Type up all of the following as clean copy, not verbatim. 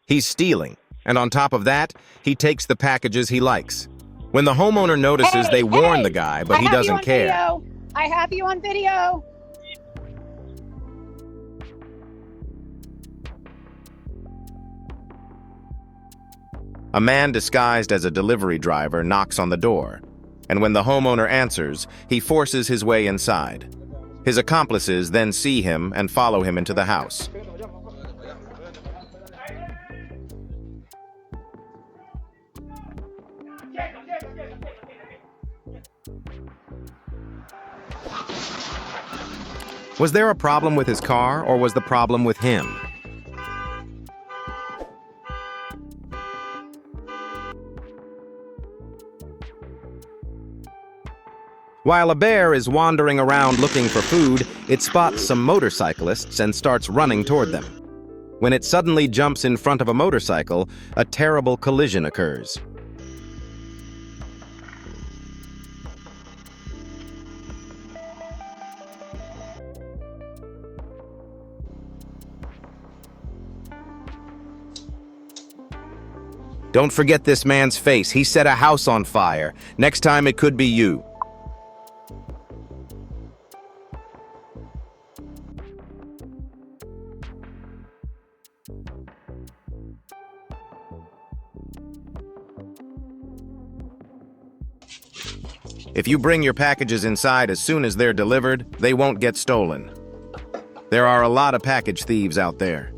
He's stealing, and on top of that, he takes the packages he likes. When the homeowner notices, they warn the guy, but he doesn't care. I have you on video. A man disguised as a delivery driver knocks on the door, and when the homeowner answers, he forces his way inside. His accomplices then see him and follow him into the house. Was there a problem with his car, or was the problem with him? While a bear is wandering around looking for food, it spots some motorcyclists and starts running toward them. When it suddenly jumps in front of a motorcycle, a terrible collision occurs. Don't forget this man's face. He set a house on fire. Next time it could be you. If you bring your packages inside as soon as they're delivered, they won't get stolen. There are a lot of package thieves out there.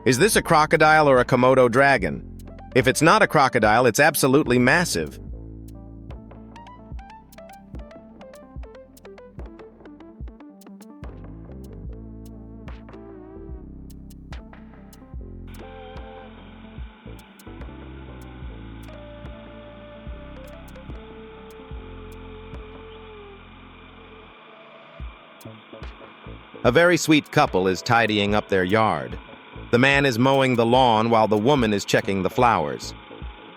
Is this a crocodile or a Komodo dragon? If it's not a crocodile, it's absolutely massive. A very sweet couple is tidying up their yard. The man is mowing the lawn while the woman is checking the flowers.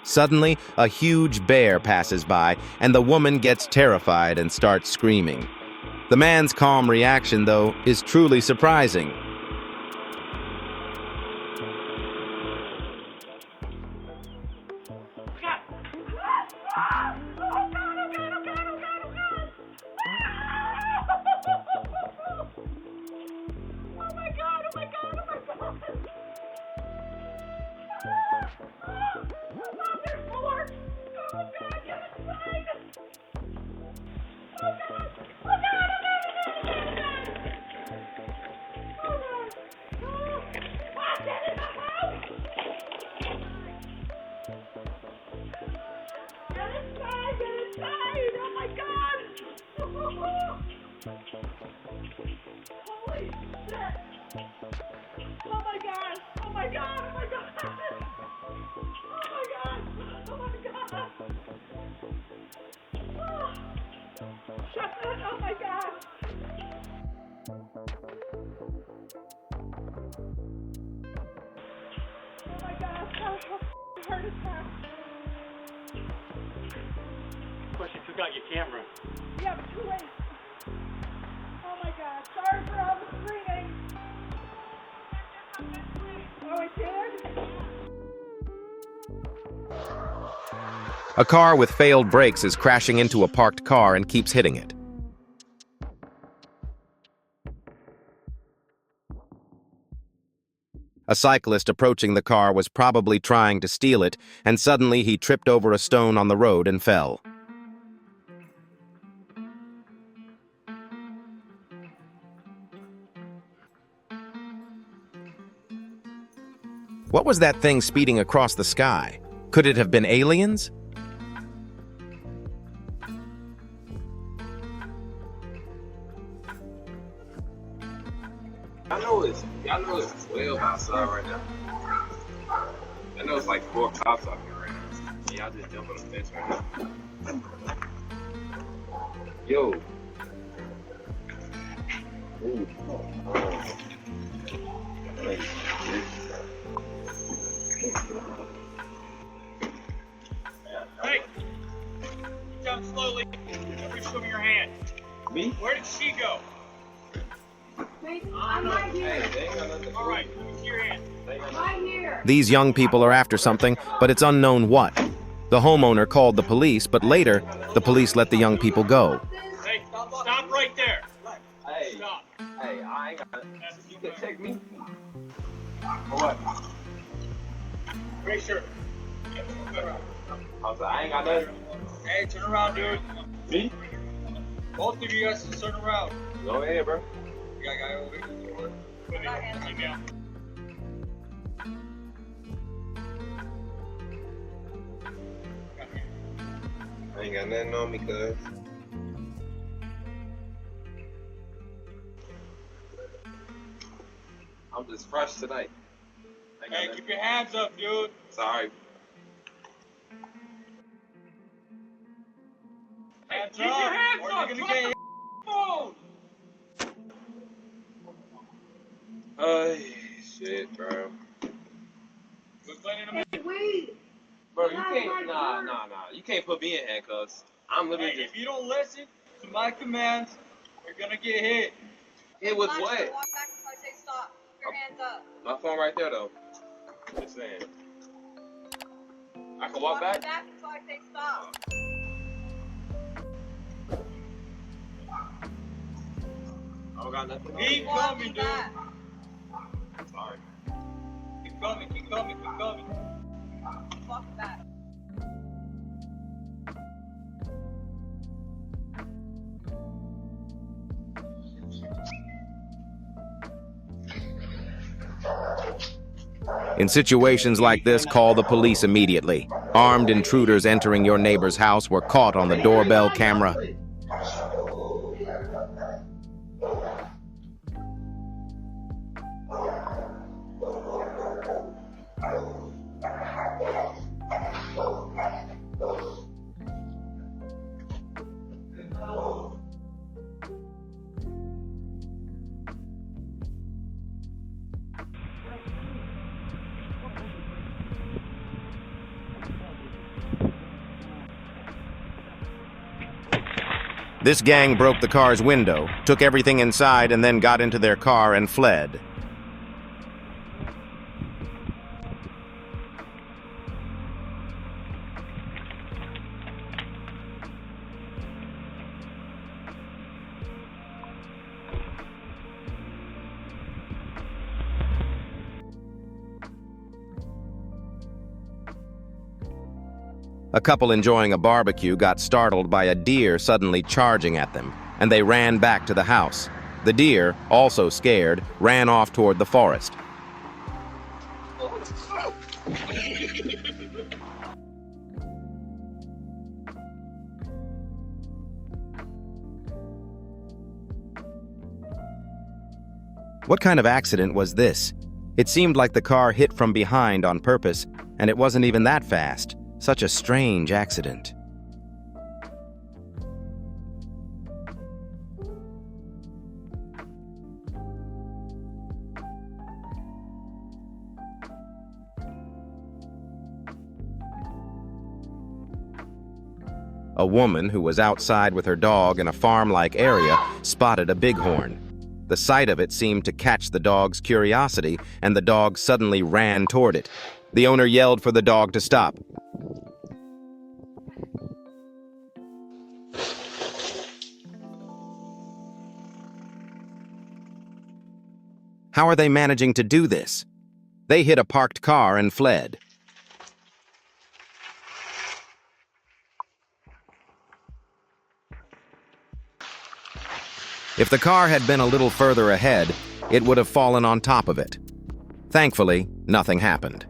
Suddenly, a huge bear passes by, and the woman gets terrified and starts screaming. The man's calm reaction, though, is truly surprising. Of course, you took out your camera. Yeah, but too late. Oh my God, sorry for all the screaming. Oh, it did? A car with failed brakes is crashing into a parked car and keeps hitting it. A cyclist approaching the car was probably trying to steal it, and suddenly he tripped over a stone on the road and fell. What was that thing speeding across the sky? Could it have been aliens? I know it's 12 outside right now. I know it's like 4 cops out here right now. Yeah, y'all just jump on the fence right now. Yo. Ooh. Hey! Jump slowly. Show me your hand. Me? Where did she go? I'm right Hey, here. they ain't got nothing to do. All right, give me your hand. They ain't got Right here. These young people are after something, but it's unknown what. The homeowner called the police, but later, the police let the young people go. Hey, stop right there. Hey, Stop. hey, I ain't got. You can check me. For what? Make sure. I was like, I ain't got nothing. Hey, turn around, dude. Me? Both of you guys can turn around. Go ahead, bro. You got a guy over here? Put it in email. I ain't got nothing on me, cuz. I'm just fresh tonight. I got Hey, nothing. keep your hands up, dude. Sorry. Hands Keep your up, hands or up. you're Drop gonna get phone. Shit, bro. We're playing in a minute. Weed. Bro, you can't. Nah. You can't put me in handcuffs. I'm literally Hey, just. if you don't listen to my commands, you're gonna get hit. Hit with Flash, what? Walk back until I say stop. Keep your hands up. My phone right there, though. Just saying. I can walk back? back until I say stop. I don't got nothing on Keep me. coming, Walking dude. back. Sorry. Keep coming, keep coming, keep coming. Walking back. In situations like this, call the police immediately. Armed intruders entering your neighbor's house were caught on the doorbell camera. This gang broke the car's window, took everything inside, and then got into their car and fled. A couple enjoying a barbecue got startled by a deer suddenly charging at them, and they ran back to the house. The deer, also scared, ran off toward the forest. What kind of accident was this? It seemed like the car hit from behind on purpose, and it wasn't even that fast. Such a strange accident. A woman who was outside with her dog in a farm-like area spotted a bighorn. The sight of it seemed to catch the dog's curiosity, and the dog suddenly ran toward it. The owner yelled for the dog to stop. How are they managing to do this? They hit a parked car and fled. If the car had been a little further ahead, it would have fallen on top of it. Thankfully, nothing happened.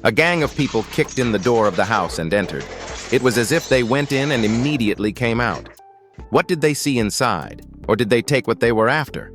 A gang of people kicked in the door of the house and entered. It was as if they went in and immediately came out. What did they see inside? Or did they take what they were after?